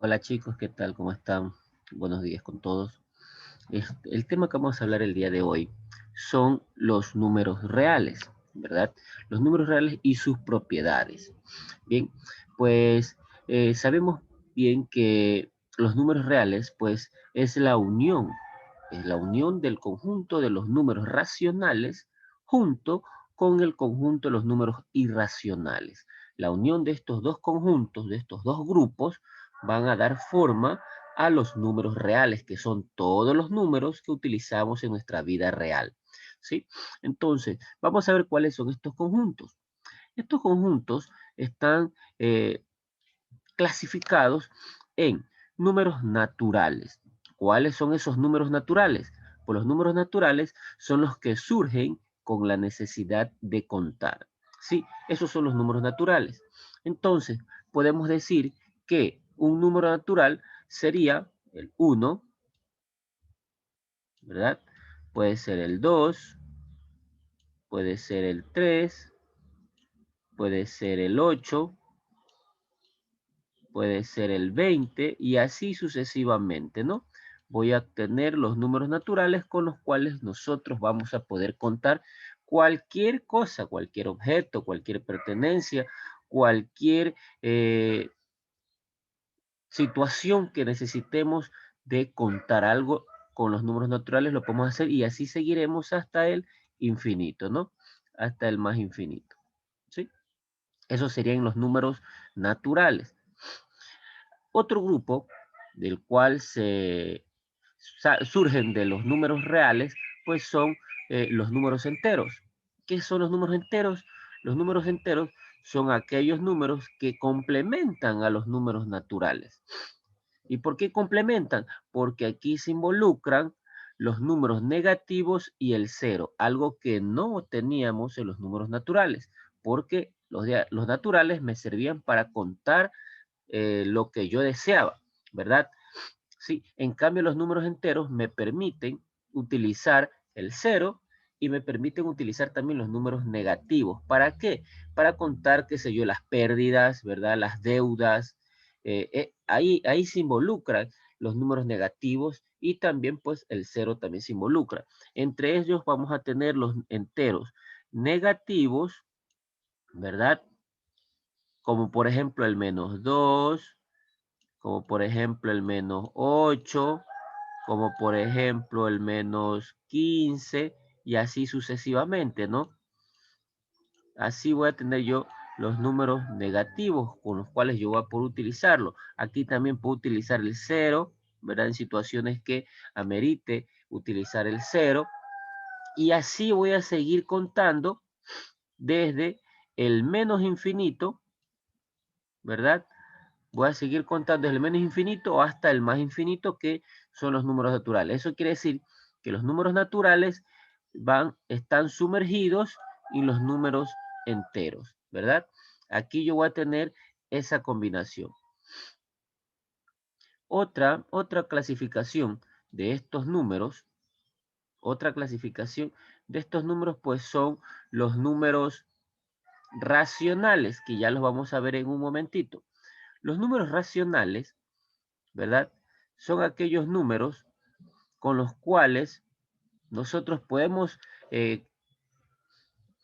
Hola chicos, ¿qué tal? ¿Cómo están? Buenos días con todos. El tema que vamos a hablar el día de hoy son los números reales, ¿verdad? Los números reales y sus propiedades. Bien, pues sabemos bien que los números reales, pues es la unión del conjunto de los números racionales junto con el conjunto de los números irracionales. La unión de estos dos conjuntos, de estos dos grupos, van a dar forma a los números reales, que son todos los números que utilizamos en nuestra vida real. ¿Sí? Entonces, vamos a ver cuáles son estos conjuntos. Estos conjuntos están clasificados en números naturales. ¿Cuáles son esos números naturales? Pues los números naturales son los que surgen con la necesidad de contar. Sí, esos son los números naturales. Entonces, podemos decir que un número natural sería el 1, ¿verdad? Puede ser el 2, puede ser el 3, puede ser el 8, puede ser el 20 y así sucesivamente, ¿no? Voy a tener los números naturales con los cuales nosotros vamos a poder contar cualquier cosa, cualquier objeto, cualquier pertenencia, cualquier situación que necesitemos de contar algo con los números naturales, lo podemos hacer y así seguiremos hasta el infinito, ¿no? Hasta el más infinito, ¿sí? Esos serían los números naturales. Otro grupo del cual surgen de los números reales, pues son los números enteros. ¿Qué son los números enteros? Los números enteros son aquellos números que complementan a los números naturales. ¿Y por qué complementan? Porque aquí se involucran los números negativos y el cero, algo que no teníamos en los números naturales, porque los naturales me servían para contar lo que yo deseaba, ¿verdad? Sí, en cambio los números enteros me permiten utilizar el cero y me permiten utilizar también los números negativos. ¿Para qué? Para contar, qué sé yo, las pérdidas, ¿verdad? Las deudas. Ahí se involucran los números negativos y también pues el cero también se involucra. Entre ellos vamos a tener los enteros negativos, ¿verdad? Como por ejemplo el -2, como por ejemplo el -8, como por ejemplo el -15 y así sucesivamente, ¿no? Así voy a tener yo los números negativos con los cuales yo voy a poder utilizarlo. Aquí también puedo utilizar el cero, ¿verdad? En situaciones que amerite utilizar el cero. Y así voy a seguir contando desde el menos infinito, ¿verdad? Voy a seguir contando desde el menos infinito hasta el más infinito, que son los números naturales. Eso quiere decir que los números naturales están sumergidos en los números enteros, ¿verdad? Aquí yo voy a tener esa combinación. Otra clasificación de estos números, otra clasificación de estos números, pues son los números racionales, que ya los vamos a ver en un momentito. Los números racionales, ¿verdad? Son aquellos números con los cuales nosotros podemos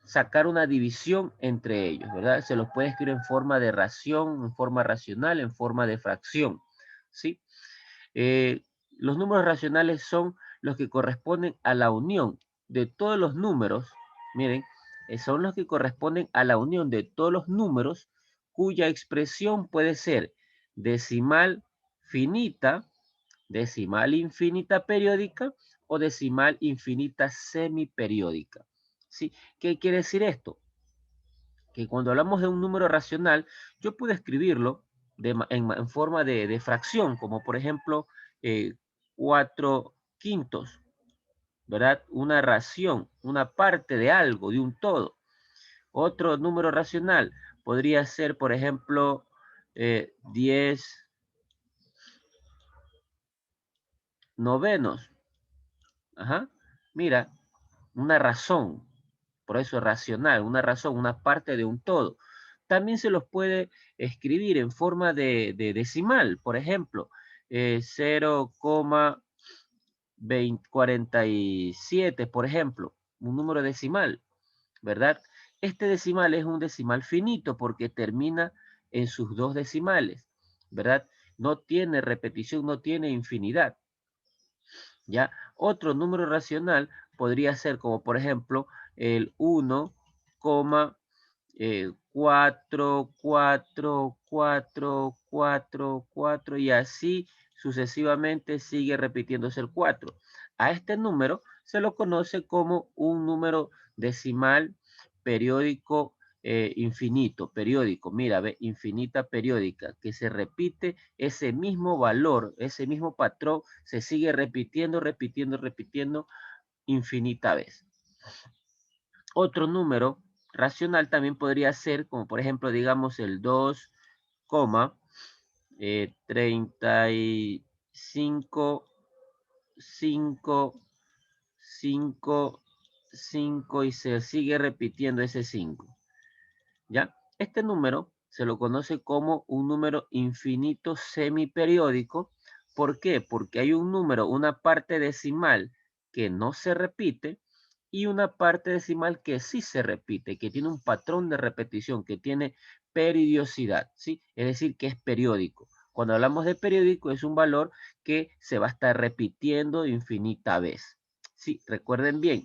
sacar una división entre ellos, ¿verdad? Se los puede escribir en forma de ración, en forma racional, en forma de fracción, ¿sí? Los números racionales son los que corresponden a la unión de todos los números, miren, son los que corresponden a la unión de todos los números cuya expresión puede ser decimal finita, decimal infinita periódica o decimal infinita semiperiódica. ¿Sí? ¿Qué quiere decir esto? Que cuando hablamos de un número racional, yo puedo escribirlo en forma de fracción, como por ejemplo 4 quintos, ¿verdad? Una ración, una parte de algo, de un todo. Otro número racional podría ser, por ejemplo, 10 novenos. Ajá. Mira, una razón, por eso es racional, una razón, una parte de un todo. También se los puede escribir en forma de decimal, por ejemplo, 0,47, por ejemplo, un número decimal, ¿verdad? Este decimal es un decimal finito porque termina en sus dos decimales, ¿verdad? No tiene repetición, no tiene infinidad, ¿ya? Otro número racional podría ser como, por ejemplo, el 1,44444 y así sucesivamente sigue repitiéndose el 4. A este número se lo conoce como un número decimal periódico infinito, periódico, mira, ve, infinita periódica, que se repite ese mismo valor, ese mismo patrón, se sigue repitiendo, repitiendo, repitiendo infinita vez. Otro número racional también podría ser, como por ejemplo, digamos el 2,35, 5, 5, 5 y se sigue repitiendo ese 5. ¿Ya? Este número se lo conoce como un número infinito semiperiódico. ¿Por qué? Porque hay un número, una parte decimal que no se repite y una parte decimal que sí se repite, que tiene un patrón de repetición, que tiene periodicidad, ¿sí? Es decir, que es periódico. Cuando hablamos de periódico es un valor que se va a estar repitiendo infinita vez. Sí, recuerden bien,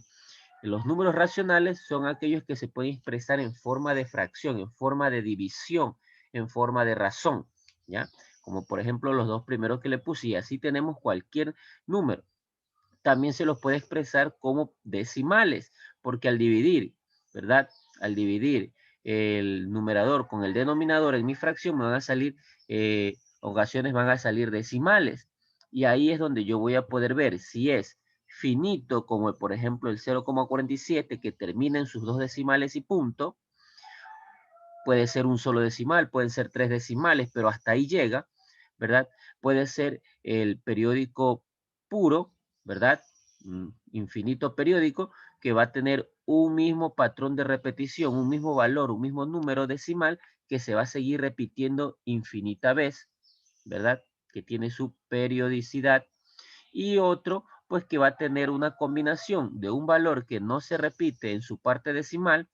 los números racionales son aquellos que se pueden expresar en forma de fracción, en forma de división, en forma de razón, ¿ya? Como por ejemplo los dos primeros que le puse, y así tenemos cualquier número. También se los puede expresar como decimales, porque al dividir, ¿verdad? Al dividir el numerador con el denominador en mi fracción, me van a salir, ocasiones van a salir decimales. Y ahí es donde yo voy a poder ver si es finito, como por ejemplo el 0,47, que termina en sus dos decimales y punto. Puede ser un solo decimal, pueden ser tres decimales, pero hasta ahí llega, ¿verdad? Puede ser el periódico puro, ¿verdad? Infinito periódico, que va a tener un mismo patrón de repetición, un mismo valor, un mismo número decimal que se va a seguir repitiendo infinita vez, ¿verdad? Que tiene su periodicidad. Y otro, pues que va a tener una combinación de un valor que no se repite en su parte decimal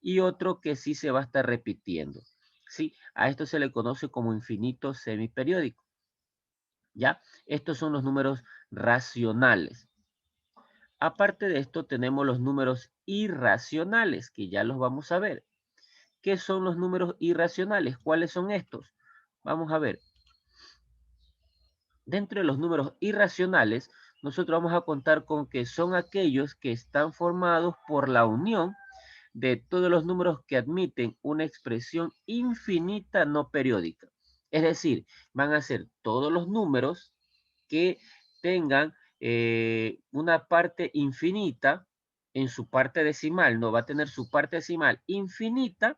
y otro que sí se va a estar repitiendo. ¿Sí? A esto se le conoce como infinito semiperiódico. ¿Ya? Estos son los números racionales. Aparte de esto, tenemos los números irracionales, que ya los vamos a ver. ¿Qué son los números irracionales? ¿Cuáles son estos? Vamos a ver. Dentro de los números irracionales, nosotros vamos a contar con que son aquellos que están formados por la unión de todos los números que admiten una expresión infinita no periódica. Es decir, van a ser todos los números que tengan una parte infinita en su parte decimal, no va a tener su parte decimal infinita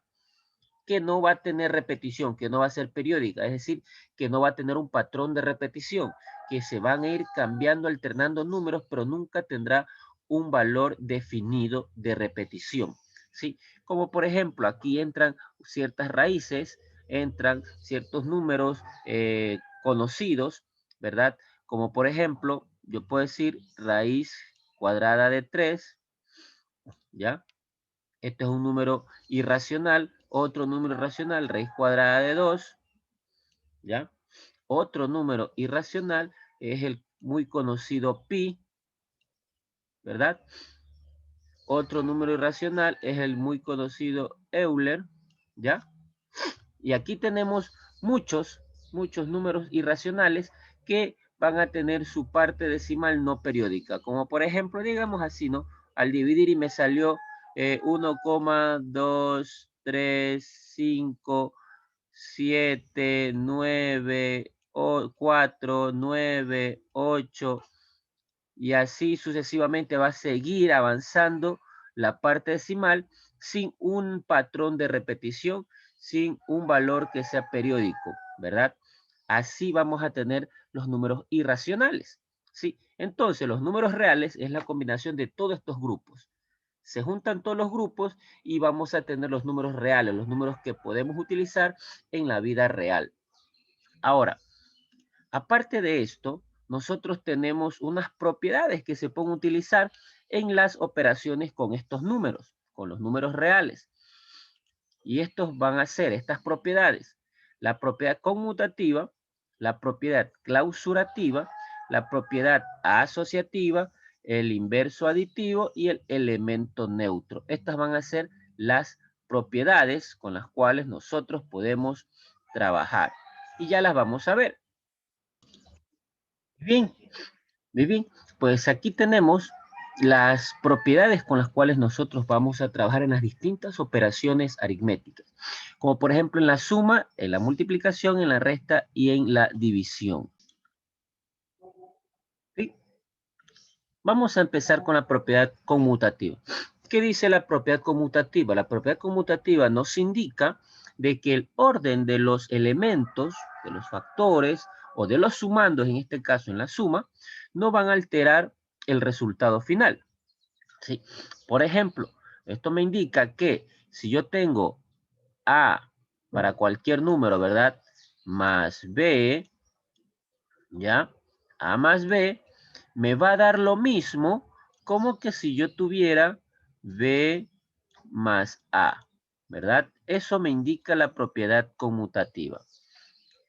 que no va a tener repetición, que no va a ser periódica, es decir, que no va a tener un patrón de repetición, que se van a ir cambiando, alternando números, pero nunca tendrá un valor definido de repetición. ¿Sí? Como por ejemplo, aquí entran ciertas raíces, entran ciertos números conocidos, ¿verdad? Como por ejemplo, yo puedo decir raíz cuadrada de 3, ¿ya? Este es un número irracional. Otro número irracional, raíz cuadrada de 2, ¿ya? Otro número irracional es el muy conocido pi, ¿verdad? Otro número irracional es el muy conocido Euler, ¿ya? Y aquí tenemos muchos números irracionales que van a tener su parte decimal no periódica. Como por ejemplo, digamos así, ¿no? Al dividir y me salió 1,235,7,9,4,9,8 y así sucesivamente va a seguir avanzando la parte decimal sin un patrón de repetición, sin un valor que sea periódico, ¿verdad? Así vamos a tener los números irracionales, ¿sí? Entonces, los números reales es la combinación de todos estos grupos, Se juntan todos los grupos y vamos a tener los números reales, los números que podemos utilizar en la vida real. Ahora, aparte de esto, nosotros tenemos unas propiedades que se pueden utilizar en las operaciones con estos números, con los números reales. Y estos van a ser estas propiedades: la propiedad conmutativa, la propiedad clausurativa, la propiedad asociativa, el inverso aditivo y el elemento neutro. Estas van a ser las propiedades con las cuales nosotros podemos trabajar. Y ya las vamos a ver. Bien, muy bien. Pues aquí tenemos las propiedades con las cuales nosotros vamos a trabajar en las distintas operaciones aritméticas, como por ejemplo en la suma, en la multiplicación, en la resta y en la división. ¿Sí? Vamos a empezar con la propiedad conmutativa. ¿Qué dice la propiedad conmutativa? La propiedad conmutativa nos indica de que el orden de los elementos, de los factores o de los sumandos, en este caso en la suma, no van a alterar el resultado final. ¿Sí? Por ejemplo, esto me indica que si yo tengo A para cualquier número, ¿verdad? Más B, ¿ya? A más B me va a dar lo mismo como que si yo tuviera B más A, ¿verdad? Eso me indica la propiedad conmutativa.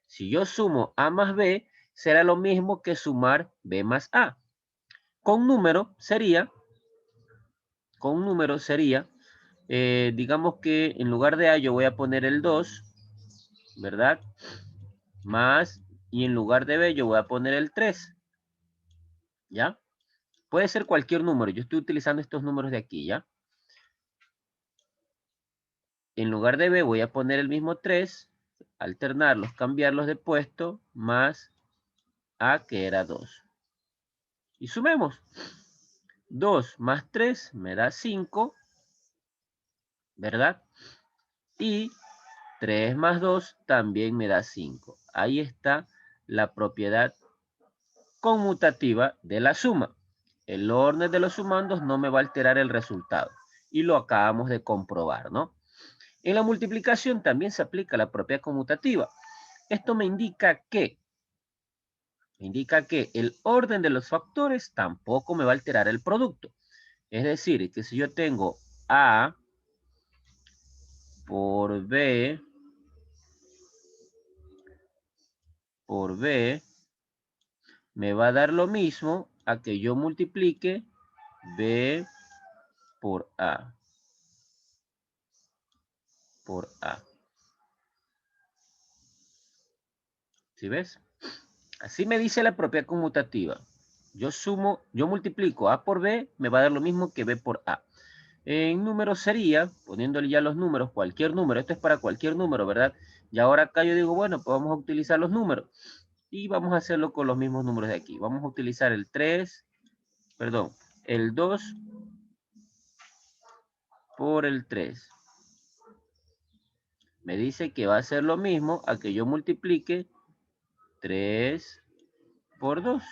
Si yo sumo A más B, será lo mismo que sumar B más A. Con número sería, digamos que en lugar de A yo voy a poner el 2, ¿verdad? Más, y en lugar de B yo voy a poner el 3, ¿ya? Puede ser cualquier número, yo estoy utilizando estos números de aquí, ¿ya? En lugar de B voy a poner el mismo 3, alternarlos, cambiarlos de puesto, más A que era 2. Y sumemos. 2 más 3 me da 5, ¿verdad? Y 3 más 2 también me da 5. Ahí está la propiedad conmutativa de la suma. El orden de los sumandos no me va a alterar el resultado. Y lo acabamos de comprobar, ¿no? En la multiplicación también se aplica la propiedad conmutativa. Esto me indica que el orden de los factores tampoco me va a alterar el producto. Es decir, que si yo tengo A por B por B, me va a dar lo mismo a que yo multiplique B por A. Por A. ¿Sí ves? Así me dice la propiedad conmutativa. Yo multiplico A por B, me va a dar lo mismo que B por A. En números sería, poniéndole ya los números, cualquier número, esto es para cualquier número, ¿verdad? Y ahora acá yo digo, bueno, pues vamos a utilizar los números. Y vamos a hacerlo con los mismos números de aquí. Vamos a utilizar el 2 por el 3. Me dice que va a ser lo mismo a que yo multiplique 3 por 2.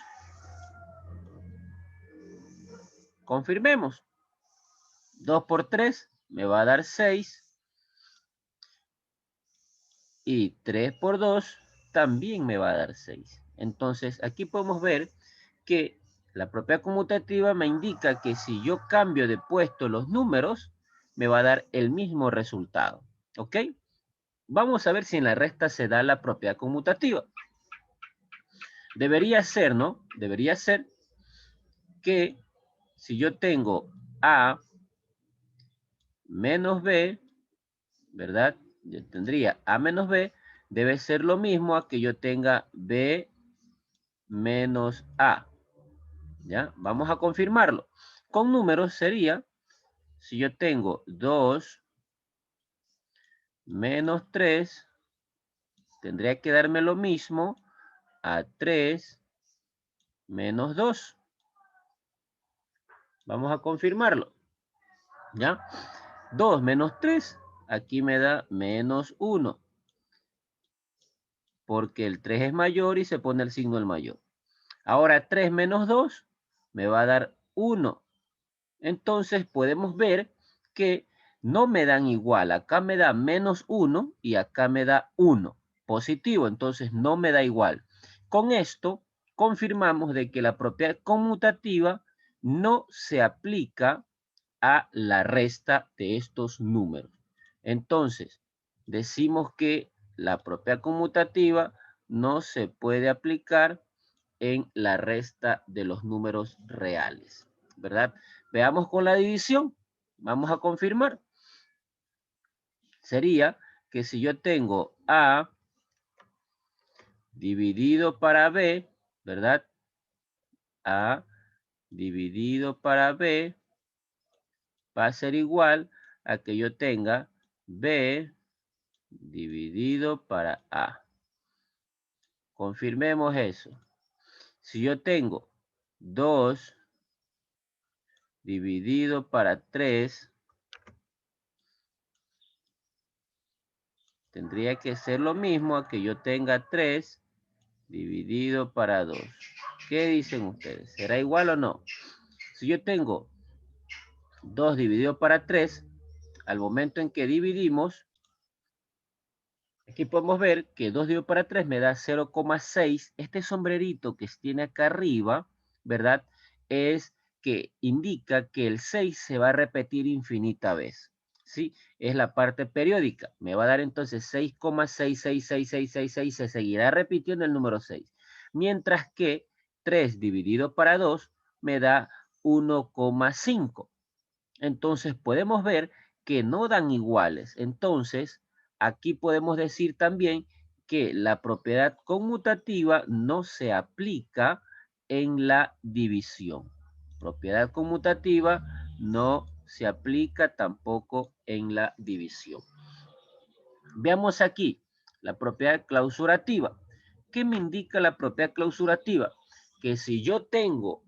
Confirmemos. 2 por 3 me va a dar 6. Y 3 por 2 también me va a dar 6. Entonces, aquí podemos ver que la propiedad conmutativa me indica que si yo cambio de puesto los números, me va a dar el mismo resultado. ¿Ok? Vamos a ver si en la resta se da la propiedad conmutativa. Debería ser, ¿no? Debería ser que si yo tengo A menos B, ¿verdad? Yo tendría A menos B, debe ser lo mismo a que yo tenga B menos A. ¿Ya? Vamos a confirmarlo. Con números sería, si yo tengo 2 menos 3, tendría que darme lo mismo a 3 menos 2. Vamos a confirmarlo. ¿Ya? 2 menos 3, aquí me da menos 1. Porque el 3 es mayor y se pone el signo del mayor. Ahora 3 menos 2 me va a dar 1. Entonces podemos ver que no me dan igual. Acá me da -1 y acá me da 1. Positivo, entonces no me da igual. Con esto confirmamos de que la propiedad conmutativa no se aplica a la resta de estos números. Entonces, decimos que la propiedad conmutativa no se puede aplicar en la resta de los números reales, ¿verdad? Veamos con la división. Vamos a confirmar. Sería que si yo tengo A dividido para B, ¿verdad? A dividido para B va a ser igual a que yo tenga B dividido para A. Confirmemos eso. Si yo tengo 2 dividido para 3, tendría que ser lo mismo a que yo tenga 3 dividido para 2. ¿Qué dicen ustedes? ¿Será igual o no? Si yo tengo 2 dividido para 3, al momento en que dividimos, aquí podemos ver que 2 dividido para 3 me da 0,6. Este sombrerito que tiene acá arriba, ¿verdad? Es que indica que el 6 se va a repetir infinita vez. ¿Sí? Es la parte periódica. Me va a dar entonces 6,6666666. Se seguirá repitiendo el número 6. Mientras que 3 dividido para 2 me da 1,5. Entonces podemos ver que no dan iguales. Entonces, aquí podemos decir también que la propiedad conmutativa no se aplica en la división. Propiedad conmutativa no se aplica tampoco en la división. Veamos aquí la propiedad clausurativa. ¿Qué me indica la propiedad clausurativa? Que si yo tengo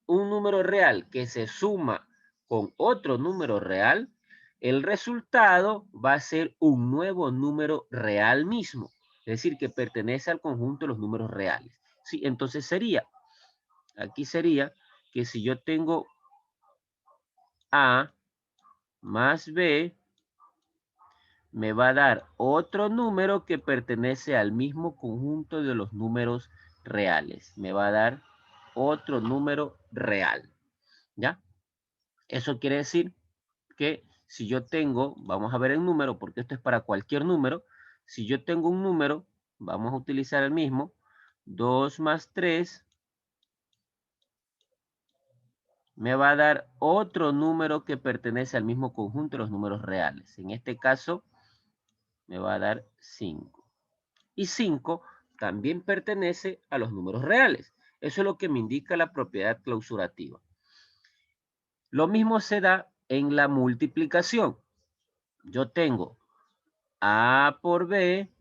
un número real que se suma con otro número real, el resultado va a ser un nuevo número real mismo. Es decir, que pertenece al conjunto de los números reales. Sí, entonces sería, aquí sería que si yo tengo A más B, me va a dar otro número que pertenece al mismo conjunto de los números reales. Me va a dar otro número real. ¿Ya? Eso quiere decir que si yo tengo, vamos a ver el número, porque esto es para cualquier número. Si yo tengo un número, vamos a utilizar el mismo, 2 más 3, me va a dar otro número que pertenece al mismo conjunto de los números reales. En este caso, me va a dar 5. Y 5 también pertenece a los números reales. Eso es lo que me indica la propiedad clausurativa. Lo mismo se da en la multiplicación. Yo tengo A por B,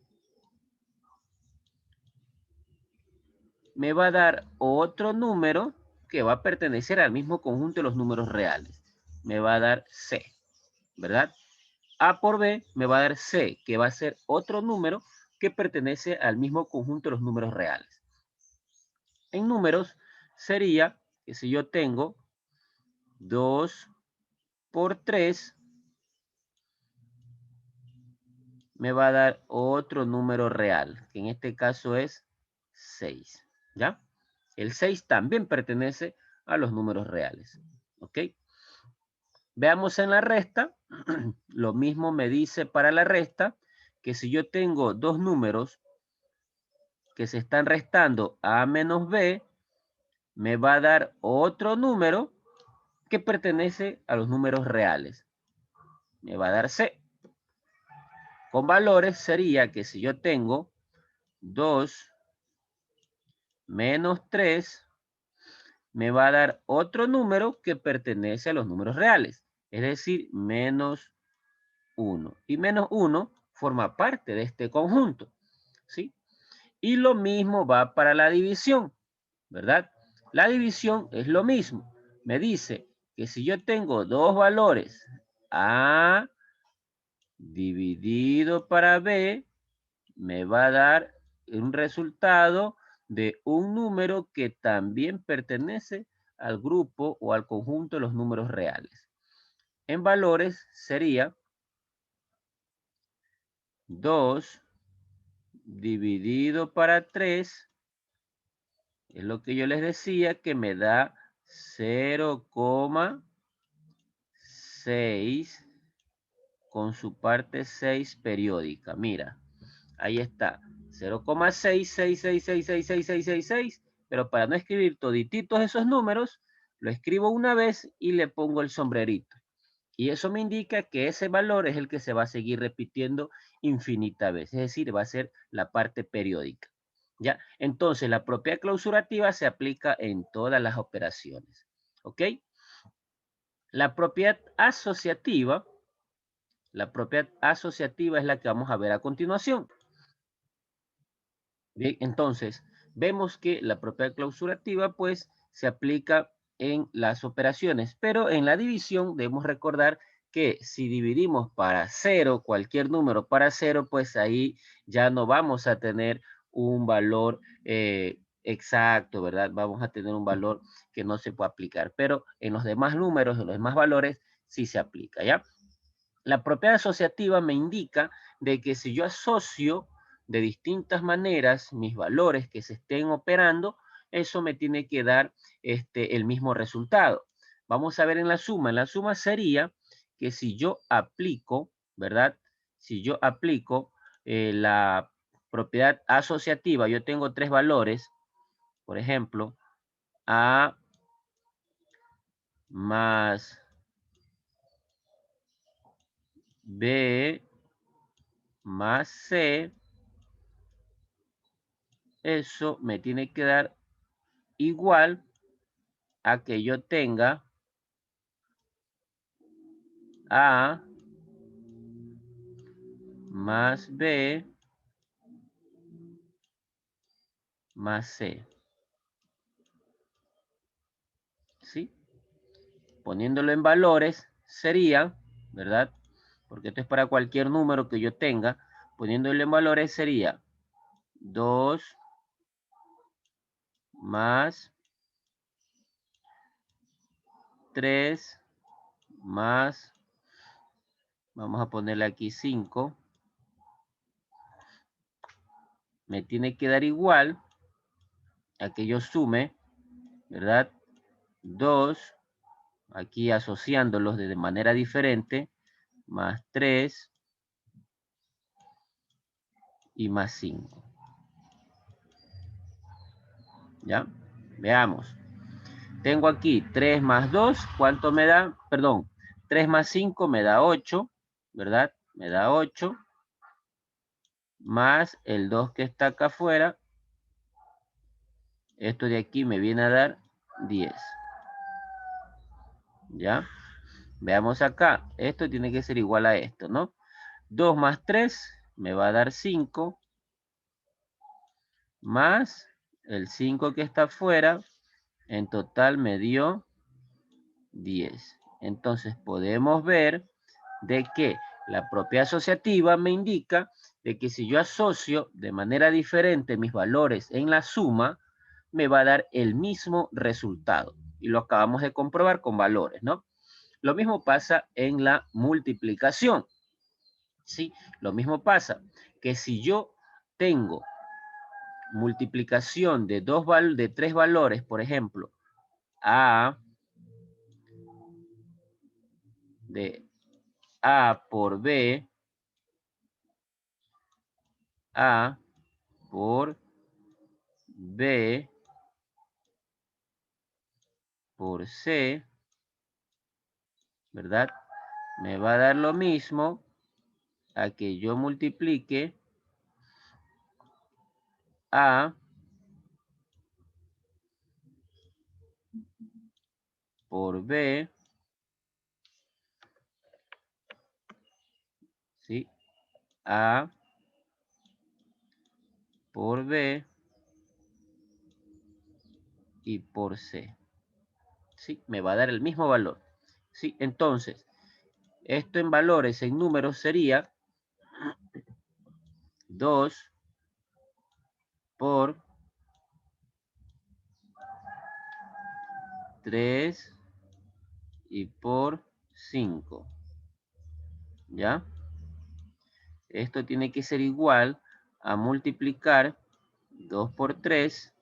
me va a dar otro número que va a pertenecer al mismo conjunto de los números reales. Me va a dar C, ¿verdad? A por B me va a dar C, que va a ser otro número que pertenece al mismo conjunto de los números reales. En números sería que si yo tengo 2 por 3, me va a dar otro número real, que en este caso es 6, ¿ya? El 6 también pertenece a los números reales, ¿ok? Veamos en la resta, lo mismo me dice para la resta, que si yo tengo dos números que se están restando A menos B, me va a dar otro número que pertenece a los números reales. Me va a dar C. Con valores sería que si yo tengo 2 menos 3, me va a dar otro número que pertenece a los números reales. Es decir, menos 1. Y menos 1 forma parte de este conjunto, ¿sí? Y lo mismo va para la división, ¿verdad? La división es lo mismo. Me dice que si yo tengo dos valores, A dividido para B, me va a dar un resultado de un número que también pertenece al grupo o al conjunto de los números reales. En valores sería 2 dividido para 3, es lo que yo les decía, que me da 0,6 con su parte 6 periódica. Mira, ahí está, 0,666666666, pero para no escribir todititos esos números, lo escribo una vez y le pongo el sombrerito. Y eso me indica que ese valor es el que se va a seguir repitiendo infinitas veces, es decir, va a ser la parte periódica. ¿Ya? Entonces, la propiedad clausurativa se aplica en todas las operaciones. ¿Ok? La propiedad asociativa es la que vamos a ver a continuación. Bien, entonces, vemos que la propiedad clausurativa, pues, se aplica en las operaciones, pero en la división debemos recordar que si dividimos para 0, cualquier número para 0, pues ahí ya no vamos a tener un valor exacto, ¿verdad? Vamos a tener un valor que no se puede aplicar, pero en los demás números, en los demás valores, sí se aplica, ¿ya? La propiedad asociativa me indica de que si yo asocio de distintas maneras mis valores que se estén operando, eso me tiene que dar el mismo resultado. Vamos a ver en la suma. En la suma sería que si yo aplico, ¿verdad? Si yo aplico la propiedad asociativa, yo tengo tres valores, por ejemplo, A más B más C, eso me tiene que dar igual a que yo tenga A más B más C. ¿Sí? Poniéndolo en valores sería, ¿verdad? Porque esto es para cualquier número que yo tenga. Poniéndolo en valores sería 2 más 3 más, vamos a ponerle aquí 5. Me tiene que dar igual a que yo sume, ¿verdad? 2, aquí asociándolos de manera diferente, más 3 y más 5. ¿Ya? Veamos. Tengo aquí 3 más 2, ¿cuánto me da? Perdón, 3 más 5 me da 8, ¿verdad? Me da 8, más el 2 que está acá afuera. Esto de aquí me viene a dar 10. ¿Ya? Veamos acá. Esto tiene que ser igual a esto, ¿no? 2 más 3 me va a dar 5, más el 5 que está afuera. En total me dio 10. Entonces podemos ver de que la propiedad asociativa me indica de que si yo asocio de manera diferente mis valores en la suma, me va a dar el mismo resultado. Y lo acabamos de comprobar con valores, ¿no? Lo mismo pasa en la multiplicación. ¿Sí? Lo mismo pasa que si yo tengo multiplicación de tres valores, por ejemplo, A de A por B, A por B por C, ¿verdad? Me va a dar lo mismo a que yo multiplique A por B, ¿sí? A por B y por C, ¿sí? Me va a dar el mismo valor, ¿sí? Entonces, esto en valores, en números, sería 2 por 3 y por 5. ¿Ya? Esto tiene que ser igual a multiplicar 2 por 3.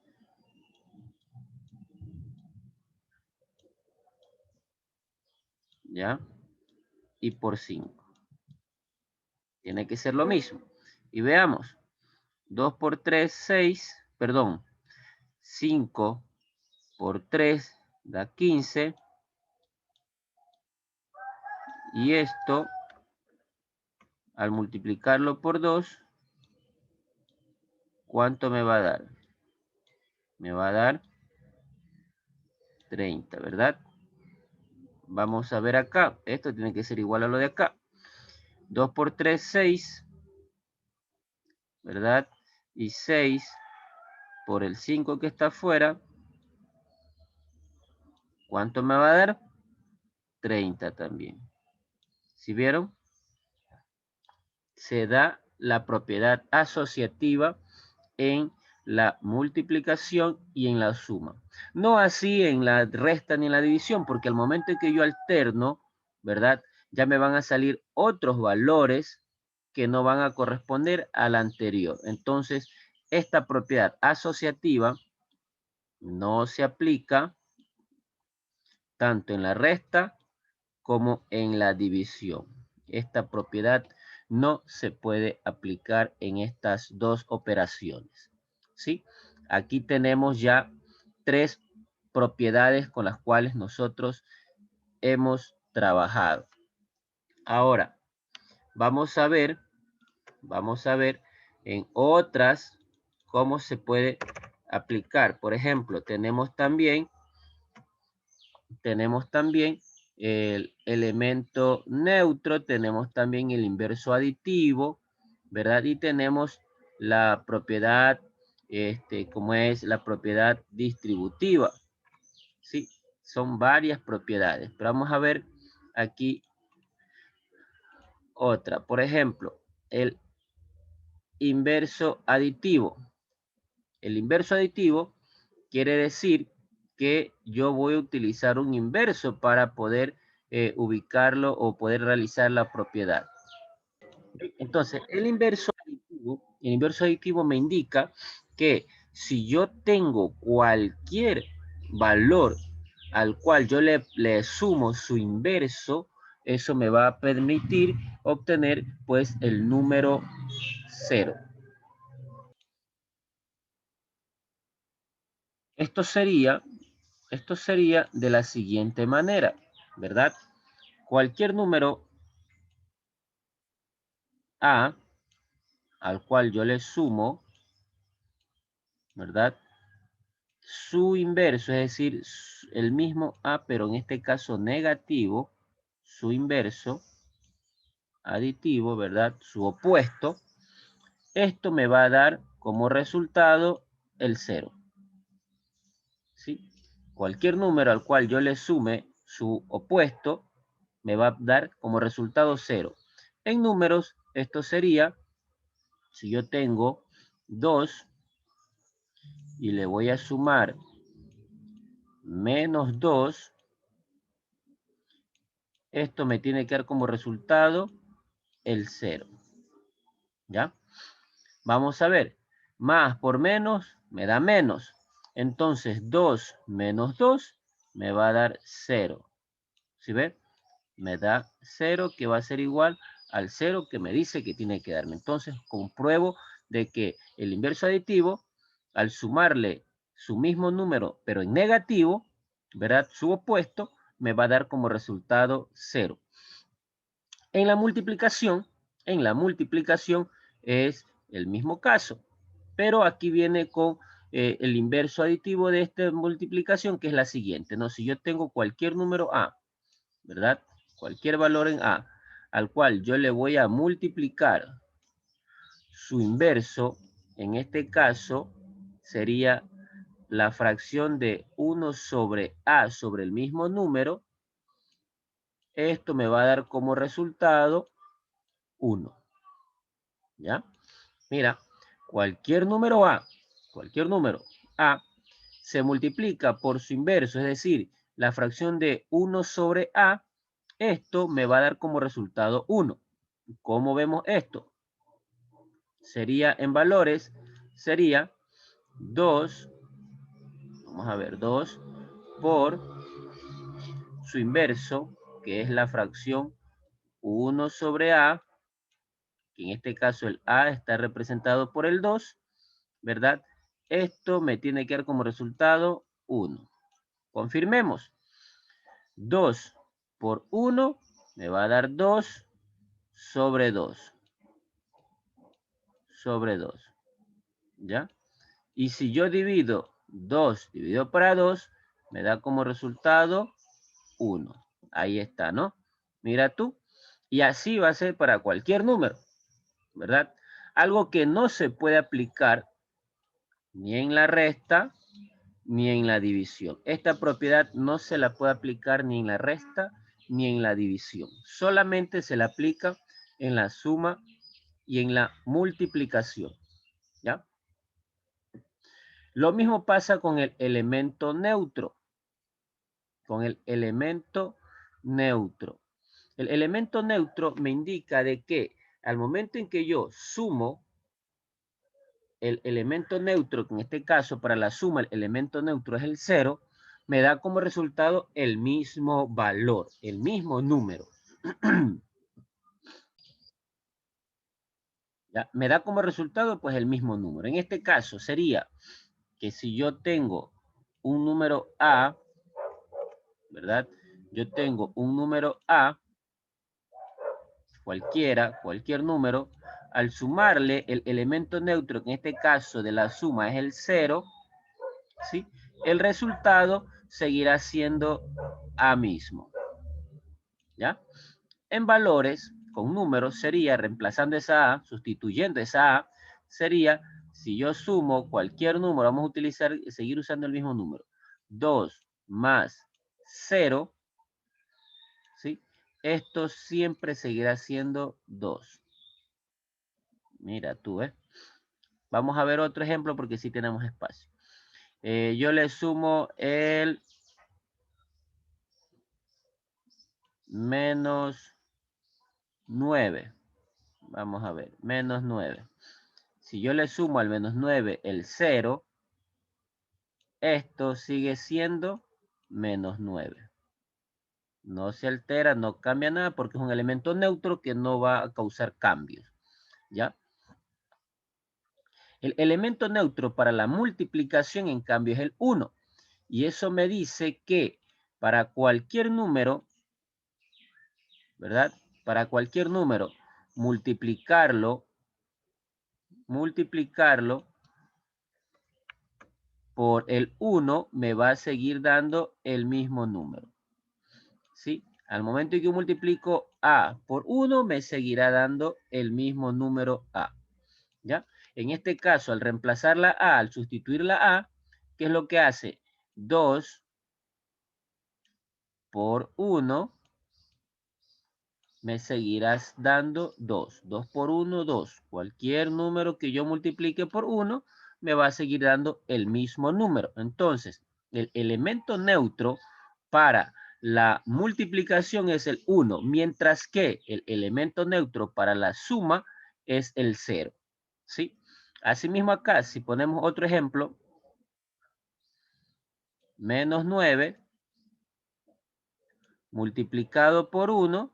¿Ya? Y por 5. Tiene que ser lo mismo. Y veamos. 2 por 3, 6. Perdón. 5 por 3 da 15. Y esto, al multiplicarlo por 2, ¿cuánto me va a dar? Me va a dar 30, ¿verdad? Vamos a ver acá. Esto tiene que ser igual a lo de acá. 2 por 3, 6. ¿Verdad? Y 6 por el 5 que está afuera. ¿Cuánto me va a dar? 30 también. ¿Sí vieron? Se da la propiedad asociativa en la multiplicación y en la suma. No así en la resta ni en la división, porque al momento en que yo alterno, ¿verdad? Ya me van a salir otros valores que no van a corresponder al anterior. Entonces, esta propiedad asociativa no se aplica tanto en la resta como en la división. Esta propiedad no se puede aplicar en estas dos operaciones. ¿Sí? Aquí tenemos ya tres propiedades con las cuales nosotros hemos trabajado. Ahora, vamos a ver en otras cómo se puede aplicar. Por ejemplo, tenemos también el elemento neutro, tenemos también el inverso aditivo, ¿verdad? Y tenemos la propiedad, como es la propiedad distributiva, ¿sí? Son varias propiedades, pero vamos a ver aquí otra. Por ejemplo, el inverso aditivo. El inverso aditivo quiere decir que yo voy a utilizar un inverso para poder ubicarlo o poder realizar la propiedad. Entonces, el inverso aditivo me indica que si yo tengo cualquier valor al cual yo le sumo su inverso, eso me va a permitir obtener pues el número 0. Esto sería de la siguiente manera, ¿verdad? Cualquier número A al cual yo le sumo, ¿verdad? Su inverso, es decir, el mismo A, pero en este caso negativo, su inverso aditivo, ¿verdad? Su opuesto. Esto me va a dar como resultado el 0. ¿Sí? Cualquier número al cual yo le sume su opuesto, me va a dar como resultado 0. En números, esto sería, si yo tengo 2 y le voy a sumar menos 2, esto me tiene que dar como resultado el 0. ¿Ya? Vamos a ver. Más por menos me da menos. Entonces 2 menos 2 me va a dar 0. ¿Sí ve? Me da 0 que va a ser igual al 0 que me dice que tiene que darme. Entonces compruebo de que el inverso aditivo, al sumarle su mismo número, pero en negativo, ¿verdad? Su opuesto, me va a dar como resultado 0. En la multiplicación es el mismo caso, pero aquí viene con el inverso aditivo de esta multiplicación, que es la siguiente, ¿no? Si yo tengo cualquier número A, ¿verdad? Cualquier valor en A, al cual yo le voy a multiplicar su inverso, en este caso sería la fracción de 1 sobre A sobre el mismo número. Esto me va a dar como resultado 1. ¿Ya? Mira, cualquier número A se multiplica por su inverso, es decir, la fracción de 1 sobre A, esto me va a dar como resultado 1. ¿Cómo vemos esto? Sería en valores, sería 2, vamos a ver, 2 por su inverso, que es la fracción 1 sobre A, que en este caso el A está representado por el 2, ¿verdad? Esto me tiene que dar como resultado 1. Confirmemos. 2 por 1 me va a dar 2 sobre 2. Sobre 2. ¿Ya? Y si yo divido 2 dividido para 2, me da como resultado 1. Ahí está, ¿no? Mira tú. Y así va a ser para cualquier número, ¿verdad? Algo que no se puede aplicar ni en la resta ni en la división. Esta propiedad no se la puede aplicar ni en la resta ni en la división. Solamente se la aplica en la suma y en la multiplicación. ¿Ya? Lo mismo pasa con el elemento neutro. Con el elemento neutro. El elemento neutro me indica de que al momento en que yo sumo el elemento neutro, que en este caso para la suma el elemento neutro es el 0, me da como resultado el mismo valor, el mismo número. ¿Ya? Me da como resultado pues el mismo número. En este caso sería que si yo tengo un número A, ¿verdad? Yo tengo un número A, cualquier número, al sumarle el elemento neutro, que en este caso de la suma es el 0, ¿sí? El resultado seguirá siendo A mismo, ¿ya? En valores, con números, sería, reemplazando esa A, sustituyendo esa A, sería, si yo sumo cualquier número, vamos a utilizar, seguir usando el mismo número, 2 más 0, ¿sí? Esto siempre seguirá siendo 2. Mira tú, ¿eh? Vamos a ver otro ejemplo porque sí tenemos espacio. Yo le sumo el menos 9. Vamos a ver, menos 9. Si yo le sumo al menos 9 el 0, esto sigue siendo menos 9. No se altera, no cambia nada porque es un elemento neutro que no va a causar cambios. ¿Ya? El elemento neutro para la multiplicación, en cambio, es el 1. Y eso me dice que para cualquier número, ¿verdad? Para cualquier número, multiplicarlo por el 1 me va a seguir dando el mismo número. ¿Sí? Al momento en que yo multiplico A por 1, me seguirá dando el mismo número A. ¿Ya? En este caso, al reemplazar la A, al sustituir la A, ¿qué es lo que hace? 2 por 1 me seguirás dando 2. 2 por 1, 2. Cualquier número que yo multiplique por 1 me va a seguir dando el mismo número. Entonces, el elemento neutro para la multiplicación es el 1, mientras que el elemento neutro para la suma es el 0. ¿Sí? Asimismo acá, si ponemos otro ejemplo, menos 9 multiplicado por 1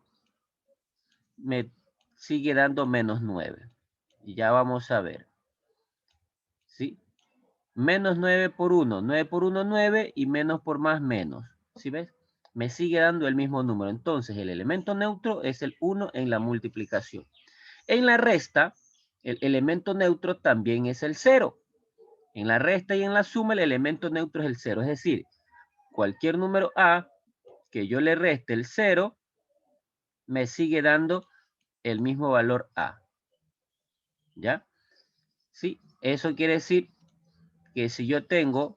me sigue dando menos 9. Y ya vamos a ver. ¿Sí? Menos 9 por 1. 9 por 1, 9. Y menos por más, menos. ¿Sí ves? Me sigue dando el mismo número. Entonces, el elemento neutro es el 1 en la multiplicación. En la resta, el elemento neutro también es el 0. En la resta y en la suma, el elemento neutro es el 0. Es decir, cualquier número A que yo le reste el 0, me sigue dando el mismo valor A. ¿Ya? ¿Sí? Eso quiere decir que si yo tengo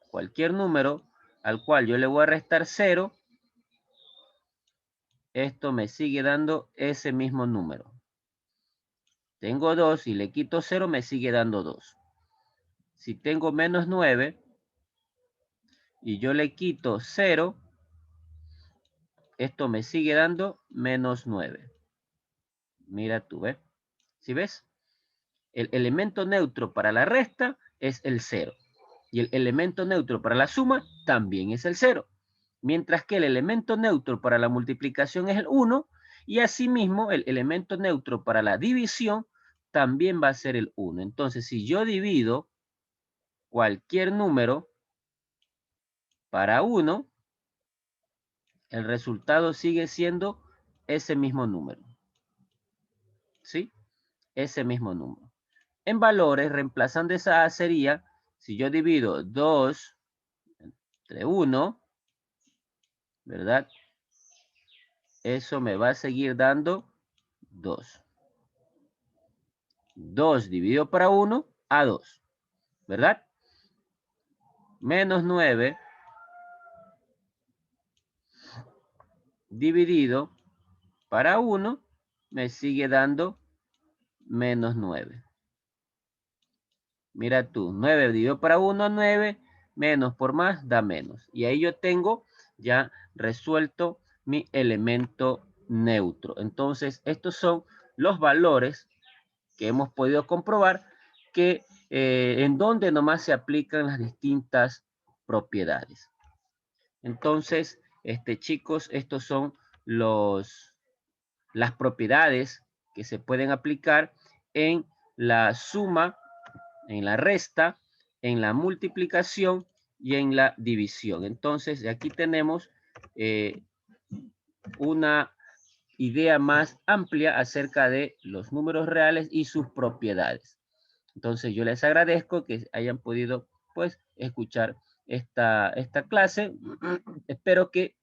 cualquier número al cual yo le voy a restar 0, esto me sigue dando ese mismo número. Tengo 2 y le quito 0, me sigue dando 2. Si tengo menos 9 y yo le quito 0, esto me sigue dando menos 9. Mira tú, ¿ves? ¿Sí ves? El elemento neutro para la resta es el 0. Y el elemento neutro para la suma también es el 0. Mientras que el elemento neutro para la multiplicación es el 1. Y asimismo, el elemento neutro para la división también va a ser el 1. Entonces, si yo divido cualquier número para 1, el resultado sigue siendo ese mismo número. ¿Sí? Ese mismo número. En valores, reemplazando esa A sería, si yo divido 2 entre 1, ¿verdad? Eso me va a seguir dando 2. 2 dividido para 1 a 2, ¿verdad? Menos 9 dividido para 1 me sigue dando menos 9. Mira tú, 9 dividido para 1, 9, menos por más da menos. Y ahí yo tengo ya resuelto mi elemento neutro. Entonces, estos son los valores que hemos podido comprobar que en donde nomás se aplican las distintas propiedades. Entonces, chicos, estos son las propiedades que se pueden aplicar en la suma, en la resta, en la multiplicación y en la división. Entonces, aquí tenemos una idea más amplia acerca de los números reales y sus propiedades. Entonces, yo les agradezco que hayan podido, pues, escuchar esta clase. Espero que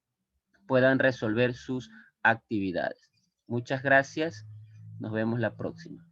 puedan resolver sus actividades. Muchas gracias. Nos vemos la próxima.